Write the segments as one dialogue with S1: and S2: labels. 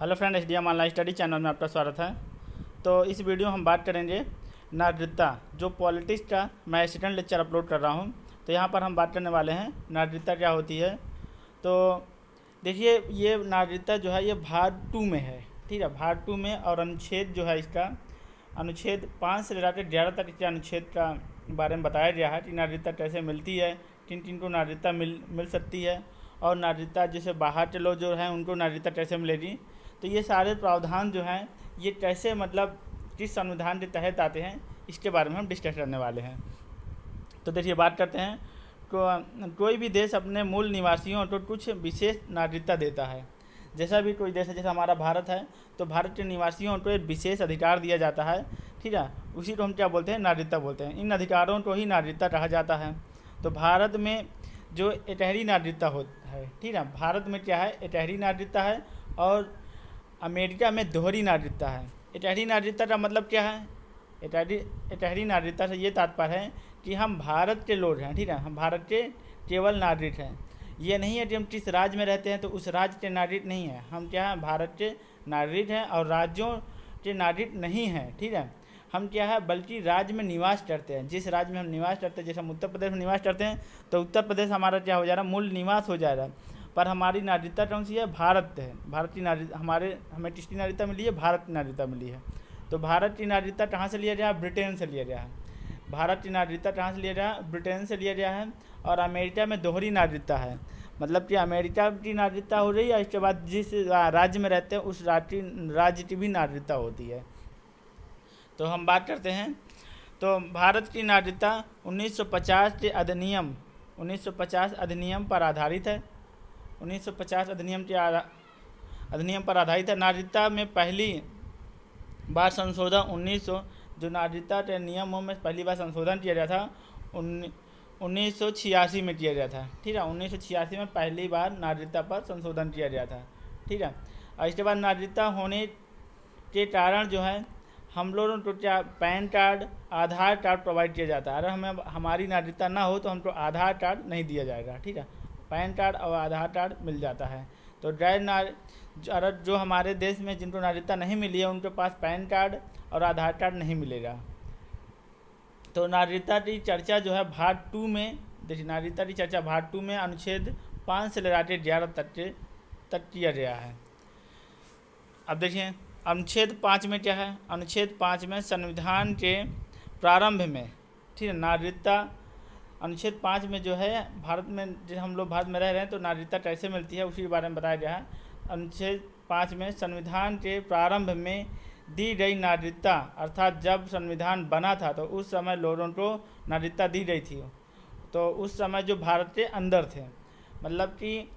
S1: Hello friend, HDM online study channel में आपका स्वागत है। तो इस वीडियो में हम बात करेंगे नागरिकता, जो पॉलिटिक्स का मैं स्टूडेंट लेक्चर अपलोड कर रहा हूँ। तो यहाँ पर हम बात करने वाले हैं नागरिकता क्या होती है। तो देखिए, ये नागरिकता जो है ये भाग 2 में है, ठीक है, भाग 2 में। और अनुच्छेद जो है इसका अनुच्छेद 5 से लेकर 11 तक के अनुच्छेद का बारे में बताया गया है कि नागरिकता कैसे मिलती है, किन किन को नागरिकता मिल सकती है, और नागरिकता जैसे बाहर के लोग जो हैं उनको नागरिकता कैसे मिलेगी। तो ये सारे प्रावधान जो हैं ये कैसे मतलब किस संविधान के तहत आते हैं, इसके बारे में हम डिस्कस करने वाले हैं। तो देखिए, बात करते हैं। कोई भी देश अपने मूल निवासियों को कुछ विशेष नागरिकता देता है। जैसा भी कोई देश है, जैसे हमारा भारत है, तो भारत के निवासियों को एक विशेष अधिकार दिया जाता है, ठीक है। उसी को हम क्या बोलते हैं, नागरिकता बोलते हैं। इन अधिकारों को ही नागरिकता कहा जाता है। तो भारत में जो एकहरी नागरिकता है, ठीक है, भारत में क्या है, एकहरी नागरिकता है। और अमेरिका में दोहरी नागरिकता है। एकहरी नागरिकता का मतलब क्या है? एकहरी नागरिकता से ये तात्पर्य है कि हम भारत के लोग हैं, ठीक है, हम भारत के केवल नागरिक हैं। ये नहीं है कि हम किस राज्य में रहते हैं तो उस राज्य के नागरिक नहीं हैं। हम क्या हैं, भारत के नागरिक हैं और राज्यों के नागरिक नहीं हैं, ठीक है। हम क्या है, बल्कि राज्य में निवास करते हैं। जिस राज्य में हम निवास करते हैं, जैसे हम उत्तर प्रदेश में निवास करते हैं, तो उत्तर प्रदेश हमारा क्या हो जा रहा है, मूल निवास हो जा रहा है। पर हमारी नागरिकता कौन सी है? भारत है। भारत की नागरिकता हमें किसकी नागरिकता मिली है? भारत की नागरिकता मिली है। तो भारत की नागरिकता कहाँ से लिया गया है? ब्रिटेन से लिया गया है। भारत की नागरिकता कहाँ से लिया गया है? ब्रिटेन से लिया गया है। और अमेरिका में दोहरी नागरिकता है, मतलब कि अमेरिका की नागरिकता हो रही है, इसके बाद जिस राज्य में रहते हैं उस राज्य की भी नागरिकता होती है। तो हम बात करते हैं। तो भारत की नागरिकता 1950 के अधिनियम 1950 अधिनियम पर आधारित है। 1950 अधिनियम पर आधारित है। नागरिकता में पहली बार संशोधन 1900 जो नागरिकता के नियमों में पहली बार संशोधन किया गया था 1986 में किया गया था, ठीक है। 1986 में पहली बार नागरिकता पर संशोधन किया गया था, ठीक है। और इसके बाद नागरिकता होने के कारण जो है हम लोगों को क्या पैन कार्ड, आधार कार्ड प्रोवाइड किया जाता है। अगर हमें हमारी नागरिकता ना हो तो हमको आधार कार्ड नहीं दिया जाएगा, ठीक है। पैन कार्ड और आधार कार्ड मिल जाता है। तो अगर जो हमारे देश में जिनको नागरिकता नहीं मिली है उनके पास पैन कार्ड और आधार कार्ड नहीं मिलेगा। तो नागरिकता की चर्चा जो है भाग 2 में, देखिए नागरिकता की चर्चा भाग 2 में अनुच्छेद 5 से लेकर 11 तक किया गया है। अब देखिए अनुच्छेद 5 में क्या है। अनुच्छेद 5 में संविधान के प्रारंभ में, ठीक है, नागरिकता अनुच्छेद 5 में जो है भारत में, जैसे हम लोग भारत में रह रहे हैं तो नागरिकता कैसे मिलती है उसी के बारे में बताया गया है। अनुच्छेद 5 में संविधान के प्रारंभ में दी गई नागरिकता, अर्थात जब संविधान बना था तो उस समय लोगों को नागरिकता दी गई थी। तो उस समय जो भारत के अंदर थे, मतलब कि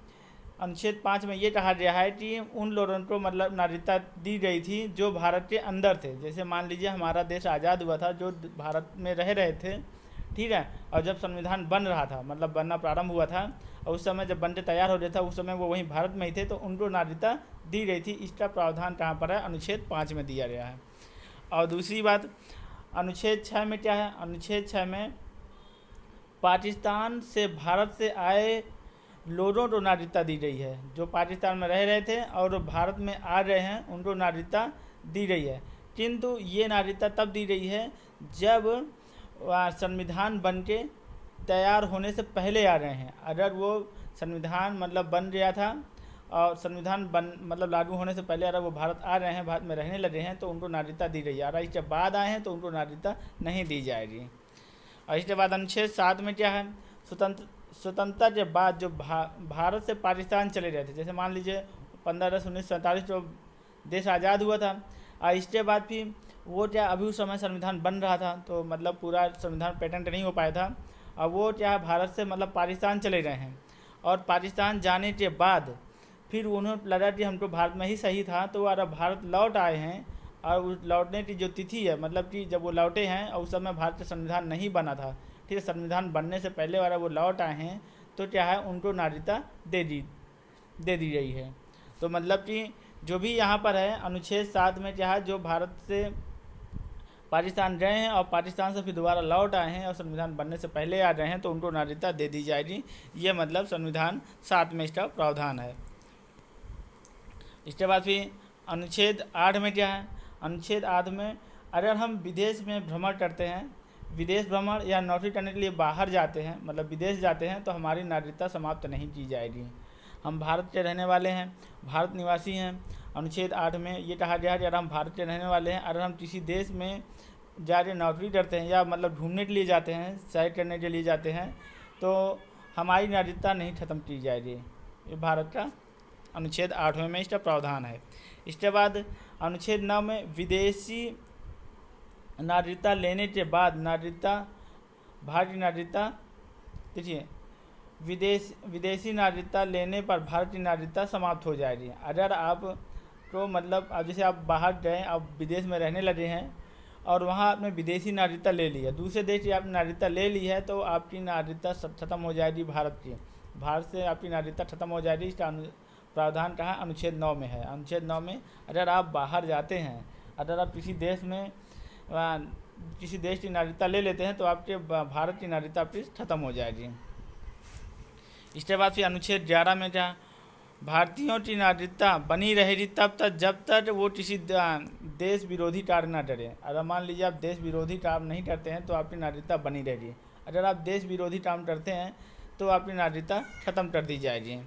S1: अनुच्छेद 5 में ये कहा गया है कि उन लोगों को मतलब नागरिकता दी गई थी जो भारत के अंदर थे। जैसे मान लीजिए हमारा देश आज़ाद हुआ था, जो भारत में रह रहे थे, ठीक है। और जब संविधान बन रहा था, मतलब बनना प्रारंभ हुआ था, और उस समय जब बनते तैयार हो रहा था उस समय वो वहीं भारत में ही थे, तो उनको नागरिकता दी गई थी। इसका प्रावधान कहाँ पर है? अनुच्छेद 5 में दिया गया है। और दूसरी बात, अनुच्छेद 6 में क्या है? अनुच्छेद 6 में पाकिस्तान से भारत से आए लोगों को नागरिकता दी गई है। जो पाकिस्तान में रह रहे थे और भारत में आ रहे हैं उनको नागरिकता दी गई है। किंतु ये नागरिकता तब दी गई है जब संविधान बन के तैयार होने से पहले आ रहे हैं। अगर वो संविधान मतलब बन गया था और संविधान मतलब लागू होने से पहले अगर वो भारत आ रहे हैं, भारत में रहने लगे हैं, तो उनको नागरिकता दी गई है। और इसके बाद आए हैं तो उनको नागरिकता नहीं दी जाएगी। और इसके बाद अनुच्छेद 7 में क्या है? स्वतंत्रता के बाद जो भारत से पाकिस्तान चले गए थे, जैसे मान लीजिए 15 अगस्त 1947 जो देश आज़ाद हुआ था, और इसके बाद फिर वो क्या अभी उस समय संविधान बन रहा था, तो मतलब पूरा संविधान पेटेंट नहीं हो पाया था। और वो क्या भारत से मतलब पाकिस्तान चले गए हैं, और पाकिस्तान जाने के बाद फिर उन्हें लगा कि हमको भारत में ही सही था, तो वो भारत लौट आए हैं। और उस लौटने की जो तिथि है, मतलब कि जब वो लौटे हैं और उस समय भारत का संविधान नहीं बना था, ठीक है, संविधान बनने से पहले वाला वो लौट आए हैं, तो क्या है उनको नागरिकता दे दी गई है। तो मतलब कि जो भी यहाँ पर है अनुच्छेद 7 में क्या है, जो भारत से पाकिस्तान गए हैं और पाकिस्तान से फिर दोबारा लौट आए हैं और संविधान बनने से पहले आ गए हैं, तो उनको नागरिकता दे दी जाएगी। ये मतलब संविधान 7 में इसका प्रावधान है। इसके बाद फिर अनुच्छेद 8 में क्या है? अनुच्छेद 8 में अगर हम विदेश में भ्रमण करते हैं, विदेश भ्रमण या नौकरी करने के लिए बाहर जाते हैं, मतलब विदेश जाते हैं, तो हमारी नागरिकता समाप्त नहीं की जाएगी। हम भारत के रहने वाले हैं, भारत निवासी हैं। अनुच्छेद 8 में ये कहा गया है कि अगर हम भारत के रहने वाले हैं, अगर हम किसी देश में जाके नौकरी करते हैं या मतलब घूमने के लिए जाते हैं, सैर करने के लिए जाते हैं, तो हमारी नागरिकता नहीं खत्म की जाएगी। ये भारत का अनुच्छेद 8वें में इसका प्रावधान है। इसके बाद अनुच्छेद 9 में विदेशी नागरिकता लेने के बाद भारतीय नागरिकता, देखिए, विदेशी नागरिकता लेने पर भारतीय नागरिकता समाप्त हो जाएगी। अगर आप तो मतलब अब जैसे आप बाहर गए, आप विदेश में रहने लगे हैं और वहाँ आपने विदेशी नागरिकता ले ली है, दूसरे देश की आपने नागरिकता ले ली है, तो आपकी नागरिकता खत्म हो जाएगी भारत की। भारत से आपकी नागरिकता खत्म हो जाएगी। इसका प्रावधान कहाँ? अनुच्छेद 9 में है। अनुच्छेद 9 में अगर आप बाहर जाते हैं, अगर आप किसी देश की नागरिकता ले लेते हैं, तो आपके भारत की नागरिकता आपकी खत्म हो जाएगी। इसके बाद फिर अनुच्छेद 11 में क्या? भारतीयों की नागरिकता बनी रहेगी तब तक जब तक वो किसी देश विरोधी कार्य न करे। अगर मान लीजिए आप देश विरोधी काम नहीं करते हैं, तो आपकी नागरिकता बनी रहेगी। अगर आप देश विरोधी काम करते हैं, तो आपकी नागरिकता खत्म कर दी जाएगी।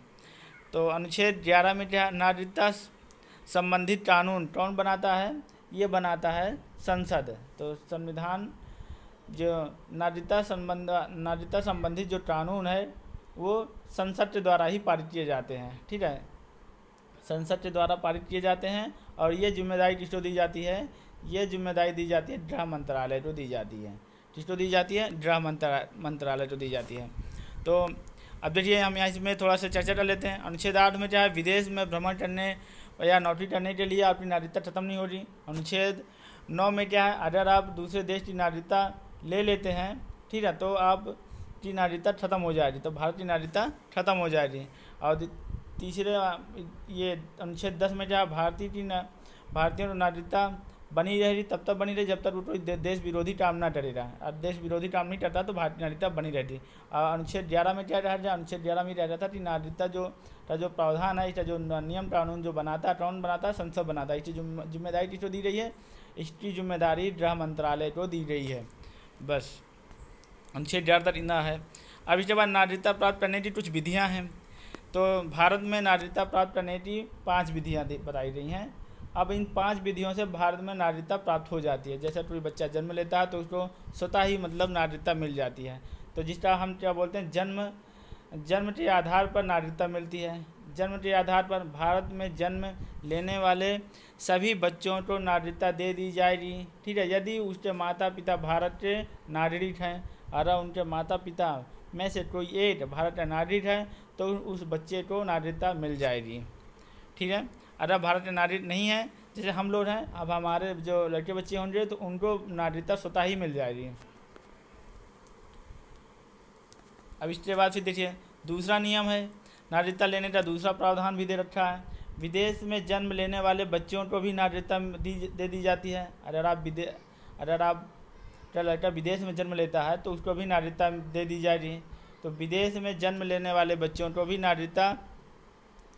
S1: तो अनुच्छेद 11 में क्या? नागरिकता संबंधित कानून कौन बनाता है? ये बनाता है संसद। तो संविधान जो नागरिकता संबंधित जो कानून है, वो संसद के द्वारा ही पारित किए जाते हैं। ठीक है, संसद के द्वारा पारित किए जाते हैं। और ये जिम्मेदारी किसको दी जाती है? ये जिम्मेदारी दी जाती है गृह मंत्रालय को दी जाती है। किसको दी जाती है? गृह मंत्रालय को दी जाती है। तो अब देखिए, हम यहाँ इसमें थोड़ा सा चर्चा कर लेते हैं। अनुच्छेद 8 में क्या है? विदेश में भ्रमण करने या नौकरी करने के लिए आपकी नागरिकता खत्म नहीं हो रही। अनुच्छेद 9 में क्या है? अगर आप दूसरे देश की नागरिकता ले लेते हैं, ठीक है, तो आप की नागरिकता खत्म हो जाएगी, तो भारत की नागरिकता खत्म हो जाएगी। और तीसरे ये अनुच्छेद 10 में क्या? भारतीयों की नागरिकता बनी रहेगी, तब तक बनी रही जब तक वो कोई देश विरोधी काम ना करेगा। और देश विरोधी काम नहीं करता तो भारतीय नागरिकता बनी रहती। और अनुच्छेद 11 में क्या रह जाए? अनुच्छेद 11 में रह जाता कि नागरिकता जो प्रावधान है, इसका जो नियम कानून जो बनाता है, कौन बनाता है? संसद बनाता है। इसकी जिम्मेदारी किसको दी गई है? इसकी जिम्मेदारी गृह मंत्रालय को दी गई है। बस अनुच्छेद 11 तक इतना है। अब इसके बाद नागरिकता प्राप्त करने की कुछ विधियां हैं। तो भारत में नागरिकता प्राप्त करने की 5 विधियां बताई गई हैं। अब इन 5 विधियों से भारत में नागरिकता प्राप्त हो जाती है। जैसे कोई बच्चा जन्म लेता है, तो उसको स्वतः ही मतलब नागरिकता मिल जाती है। तो जिसका हम क्या बोलते हैं? जन्म के आधार पर नागरिकता मिलती है। जन्म के आधार पर भारत में जन्म लेने वाले सभी बच्चों को नागरिकता दे दी जाएगी। ठीक है, यदि उसके माता पिता भारत के नागरिक हैं, और उनके माता पिता में से कोई एक भारत का नागरिक है, तो उस बच्चे को नागरिकता मिल जाएगी। ठीक है, अगर भारत के नागरिक नहीं है, जैसे हम लोग हैं, अब हमारे जो लड़के बच्चे होंगे, तो उनको नागरिकता स्वतः ही मिल जाएगी। अब इसके बाद फिर देखिए, दूसरा नियम है नागरिकता लेने का दूसरा प्रावधान भी दे रखा है। विदेश में जन्म लेने वाले बच्चों को भी नागरिकता दे दी जाती है। अगर आप का लड़का विदेश में जन्म लेता है, तो उसको भी नागरिकता दे दी जाएगी। तो विदेश में जन्म लेने वाले बच्चों को भी नागरिकता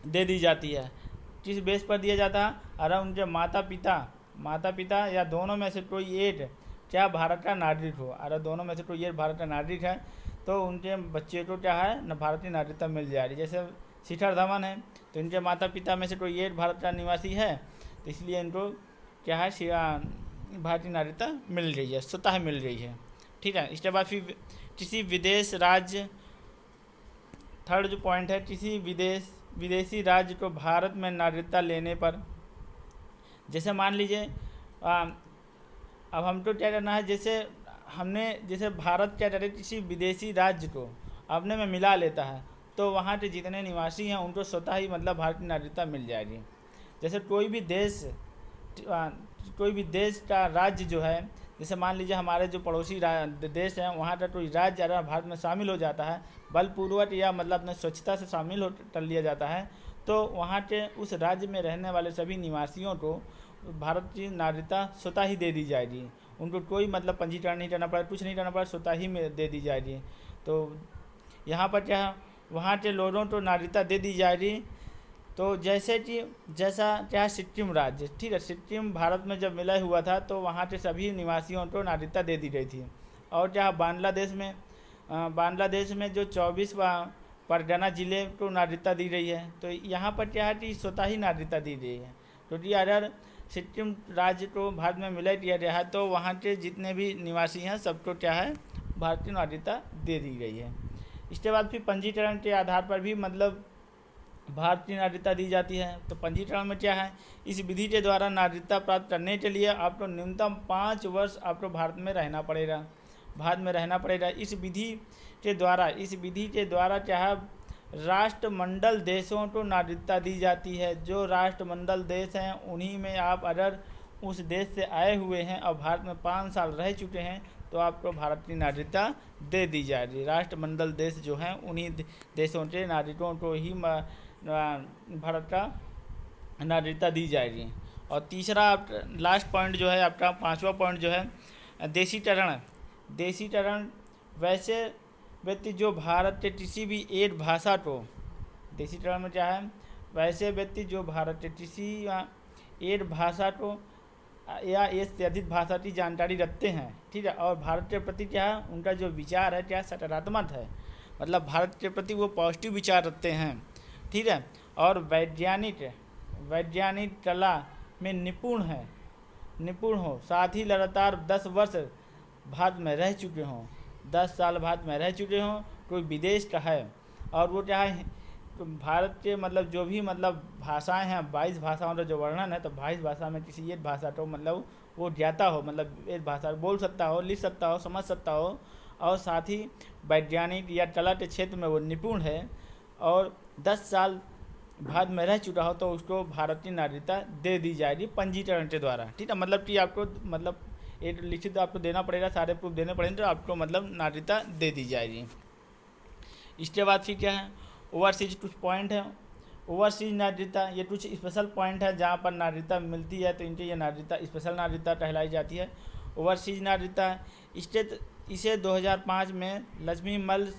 S1: दे दी जाती है। किस बेस पर दिया जाता है? अगर उनके माता पिता या दोनों में से कोई एक क्या भारत का नागरिक हो। अगर दोनों में से कोई एक भारत का नागरिक है, तो उनके बच्चे को क्या है? न भारतीय नागरिकता मिल जाएगी। जैसे शिखर धवन है, तो इनके माता पिता में से कोई एक भारत का निवासी है, तो इसलिए इनको क्या है? भारतीय नागरिकता मिल रही है, स्वतः मिल रही है। ठीक है, इसके बाद फिर किसी विदेश राज्य, थर्ड जो पॉइंट है, किसी विदेशी राज्य को भारत में नागरिकता लेने पर, जैसे मान लीजिए अब हमको क्या करना है? जैसे भारत क्या करे? किसी विदेशी राज्य को अपने में मिला लेता है, तो वहाँ के जितने निवासी हैं उनको स्वतः ही मतलब भारतीय नागरिकता मिल जाएगी। जैसे कोई भी देश का राज्य जो है, जैसे मान लीजिए हमारे जो पड़ोसी देश हैं, वहाँ का कोई राज्य अगर भारत में शामिल हो जाता है, बलपूर्वक या मतलब अपने स्वच्छता से शामिल कर लिया जाता है, तो वहाँ के उस राज्य में रहने वाले सभी निवासियों को भारत की नागरिकता स्वतः ही दे दी जाएगी। उनको कोई मतलब पंजीकरण नहीं करना पड़ा, कुछ नहीं करना पड़ा, स्वतः ही में दे दी जाएगी। तो यहाँ पर क्या, वहाँ के लोगों को नागरिकता दे दी जाएगी तो जैसे कि जैसा क्या सिक्किम राज्य, ठीक है, सिक्किम भारत में जब मिला हुआ था तो वहाँ के सभी निवासियों को नागरिकता दे दी गई थी। और जहाँ बांग्लादेश में जो 24 परगना ज़िले को नागरिकता दी गई है, तो यहाँ पर क्या है कि स्वतः ही नागरिकता दी गई है, क्योंकि अगर सिक्किम राज्य को भारत में विलय किया गया है तो वहाँ के जितने भी निवासी हैं सबको क्या है भारतीय नागरिकता दे दी गई है। इसके बाद फिर पंजीकरण के आधार पर भी मतलब भारतीय नागरिकता दी जाती है। तो पंजीकरण में क्या है, इस विधि के द्वारा नागरिकता प्राप्त करने के लिए आपको न्यूनतम 5 वर्ष आपको भारत में रहना पड़ेगा। इस विधि के द्वारा क्या है राष्ट्रमंडल देशों को नागरिकता दी जाती है। जो राष्ट्रमंडल देश हैं उन्हीं में आप अगर उस देश से आए हुए हैं और भारत में 5 साल रह चुके हैं तो आपको भारत की नागरिकता दे दी जाएगी। राष्ट्रमंडल देश जो हैं उन्हीं देशों के नागरिकों को ही भारत का नागरिकता दी जाएगी। और तीसरा लास्ट पॉइंट जो है आपका 5वां पॉइंट जो है देशीकरण वैसे व्यक्ति जो भारत के किसी भी एक भाषा को, देशीकरण में क्या है, वैसे व्यक्ति जो भारत के किसी एक भाषा को या एक से अधिक भाषा की जानकारी रखते हैं, ठीक है, और भारत के प्रति क्या है उनका जो विचार है क्या सकारात्मक है, मतलब भारत के प्रति वो पॉजिटिव विचार रखते हैं, ठीक है, और वैज्ञानिक कला में निपुण हो, साथ ही लगातार 10 वर्ष भारत में रह चुके हों, 10 साल भारत में रह चुके हों, कोई विदेश का है और वो क्या है तो भारत के मतलब जो भी मतलब भाषाएं हैं 22 भाषाओं का जो वर्णन है, तो 22 भाषा में किसी एक भाषा को मतलब वो ज्ञाता हो, मतलब एक भाषा बोल सकता हो, लिख सकता हो, समझ सकता हो, और साथ ही वैज्ञानिक या कला के क्षेत्र में वो निपुण है और 10 साल भारत में रह चुका हो तो उसको भारत की नागरिकता दे दी जाएगी पंजीकरण के द्वारा, ठीक है। मतलब कि आपको मतलब एक लिखित आपको देना पड़ेगा, सारे प्रूफ देने पड़ेंगे तो आपको मतलब नागरिकता दे दी जाएगी। इसके बाद फिर क्या है ओवरसीज कुछ पॉइंट है। ओवरसीज नागरिकता ये कुछ स्पेशल पॉइंट है जहाँ पर नागरिकता मिलती है तो इनकी ये नागरिकता स्पेशल नागरिकता कहलाई जाती है। ओवरसीज नागरिकता इसे 2005 में लक्ष्मीमल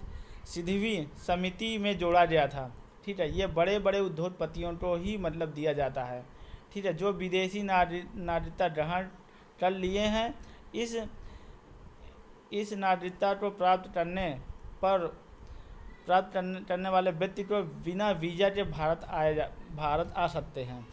S1: सिद्धवी समिति में जोड़ा गया था, ठीक है। ये बड़े बड़े उद्योगपतियों को ही मतलब दिया जाता है, ठीक है, जो विदेशी नागरिकता ग्रहण कर लिए हैं। इस नागरिकता को प्राप्त करने वाले व्यक्ति को बिना वीज़ा के भारत आ सकते हैं।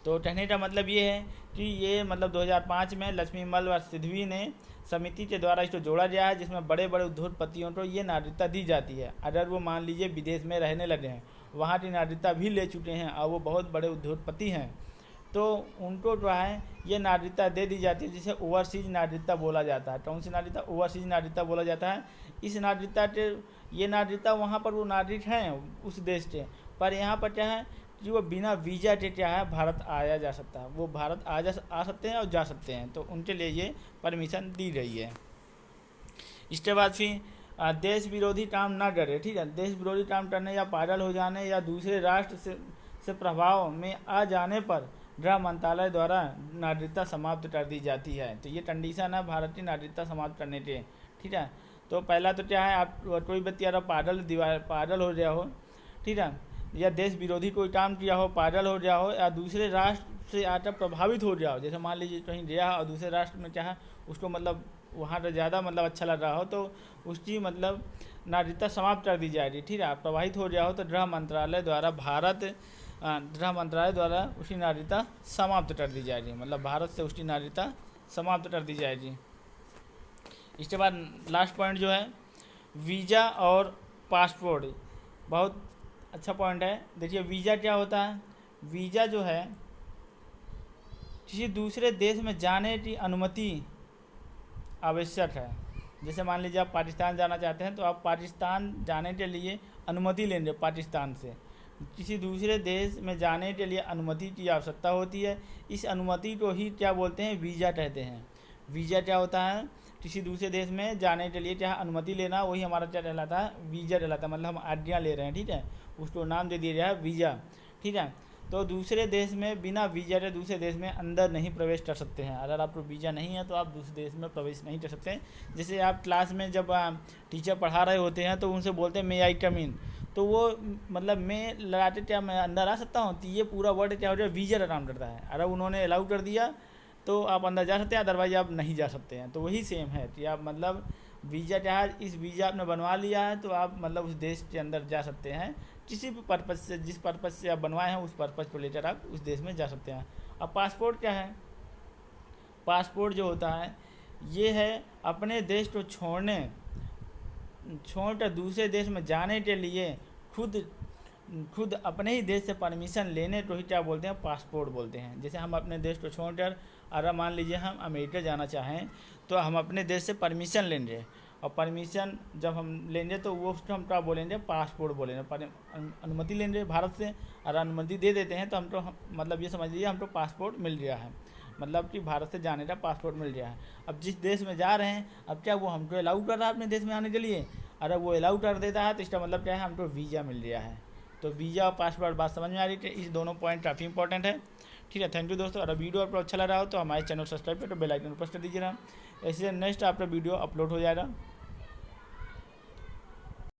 S1: तो कहने का मतलब ये है कि ये मतलब 2005 में लक्ष्मीमल सिद्धवी ने समिति के द्वारा इसको जोड़ा गया है जिसमें बड़े बड़े उद्योगपतियों को ये नागरिकता दी जाती है। अगर वो मान लीजिए विदेश में रहने लगे हैं, वहाँ की नागरिकता भी ले चुके हैं और वो बहुत बड़े उद्योगपति हैं, तो उनको जो है ये नागरिकता दे दी जाती है जिसे ओवरसीज नागरिकता बोला जाता है। कौन सी नागरिकता? ओवरसीज नागरिकता बोला जाता है। इस नागरिकता के ये नागरिकता वहाँ पर वो नागरिक हैं उस देश के, पर यहाँ पर क्या है कि वो बिना वीज़ा के क्या है भारत आया जा सकता है, वो भारत आ सकते हैं और जा सकते हैं, तो उनके लिए ये परमिशन दी गई है। इसके बाद फिर देश विरोधी काम ना करे, ठीक है। देश विरोधी काम करने या पागल हो जाने या दूसरे राष्ट्र से प्रभाव में आ जाने पर गृह मंत्रालय द्वारा नागरिकता समाप्त कर दी जाती है। तो ये कंडीशन है भारत की नागरिकता समाप्त करने के, ठीक है। तो पहला तो क्या है आप कोई व्यक्ति अगर पागल हो गया हो, ठीक है, या देश विरोधी कोई काम किया हो, पागल हो गया हो, या दूसरे राष्ट्र से आकर प्रभावित हो गया हो, जैसे मान लीजिए कहीं गया और दूसरे राष्ट्र में क्या है उसको मतलब वहाँ पर ज़्यादा मतलब अच्छा लग रहा हो तो उसकी मतलब नागरिकता समाप्त कर दी जाएगी, ठीक है। प्रभावित हो गया हो तो गृह मंत्रालय द्वारा उसकी नागरिकता समाप्त कर दी जाएगी, मतलब भारत से उसकी नागरिकता समाप्त कर दी जाएगी। इसके बाद लास्ट पॉइंट जो है वीज़ा और पासपोर्ट, बहुत अच्छा पॉइंट है। देखिए वीज़ा क्या होता है, वीज़ा जो है किसी दूसरे देश में जाने की अनुमति आवश्यक है। जैसे मान लीजिए आप पाकिस्तान जाना चाहते हैं तो आप पाकिस्तान जाने के लिए अनुमति लेंगे पाकिस्तान से, किसी दूसरे देश में जाने के लिए अनुमति की आवश्यकता होती है। इस अनुमति को ही क्या बोलते हैं वीज़ा कहते हैं। वीज़ा क्या होता है किसी दूसरे देश में जाने के लिए क्या अनुमति लेना, वही हमारा क्या कहलाता है वीज़ा कहलाता है, मतलब हम आज्ञा ले रहे हैं, ठीक है, उसको नाम दे दिया गया है वीज़ा, ठीक है। तो दूसरे देश में बिना वीज़ा के दूसरे देश में अंदर नहीं प्रवेश कर सकते हैं। अगर आपको वीज़ा नहीं है तो आप दूसरे देश में प्रवेश नहीं कर सकते। जैसे आप क्लास में जब टीचर पढ़ा रहे होते हैं तो उनसे बोलते हैं मे आई कम इन, तो वो मतलब मैं लगाते क्या मैं अंदर आ सकता हूँ, तो ये पूरा वर्ड क्या हो जाए वीज़ा अराउंड करता है। अगर उन्होंने अलाउ कर दिया तो आप अंदर जा सकते हैं, अदरवाइज आप नहीं जा सकते हैं। तो वही सेम है कि आप मतलब वीज़ा जहाज इस वीज़ा आपने बनवा लिया है तो आप मतलब उस देश के अंदर जा सकते हैं किसी भी पर्पज़ से, जिस पर्पज़ से आप बनवाए हैं उस पर्पज़ को लेकर आप उस देश में जा सकते हैं। अब पासपोर्ट क्या है? पासपोर्ट जो होता है ये है अपने देश को छोड़कर दूसरे देश में जाने के लिए खुद अपने ही देश से परमिशन लेने को ही क्या बोलते हैं? पासपोर्ट बोलते हैं। जैसे हम अपने देश को छोड़कर अगर मान लीजिए हम अमेरिका जाना चाहें तो हम अपने देश से परमिशन लेंगे, और परमिशन जब हम लेंगे तो वो उसको हम क्या बोलेंगे? पासपोर्ट बोलेंगे। अनुमति लेंगे भारत से, और अनुमति दे देते हैं तो हमको मतलब ये समझ लीजिए हमको पासपोर्ट मिल गया है, मतलब कि भारत से जाने का पासपोर्ट मिल गया है। अब जिस देश में जा रहे हैं, अब क्या वो हमको अलाउ कर रहा है अपने देश में आने के लिए? अगर वो अलाउ कर देता है तो इसका मतलब क्या है? हमको वीज़ा मिल गया है। तो वीज़ा और पासपोर्ट बात समझ में आ रही है? इस दोनों पॉइंट काफ़ी इंपॉर्टेंट है। ठीक है, थैंक यू दोस्तों। अगर वीडियो आपको अच्छा लगा हो तो हमारे चैनल सब्सक्राइब कर, तो बेल आइकन प्रेस कर दीजिएगा। ऐसे नेक्स्ट आपका वीडियो अपलोड हो जाएगा।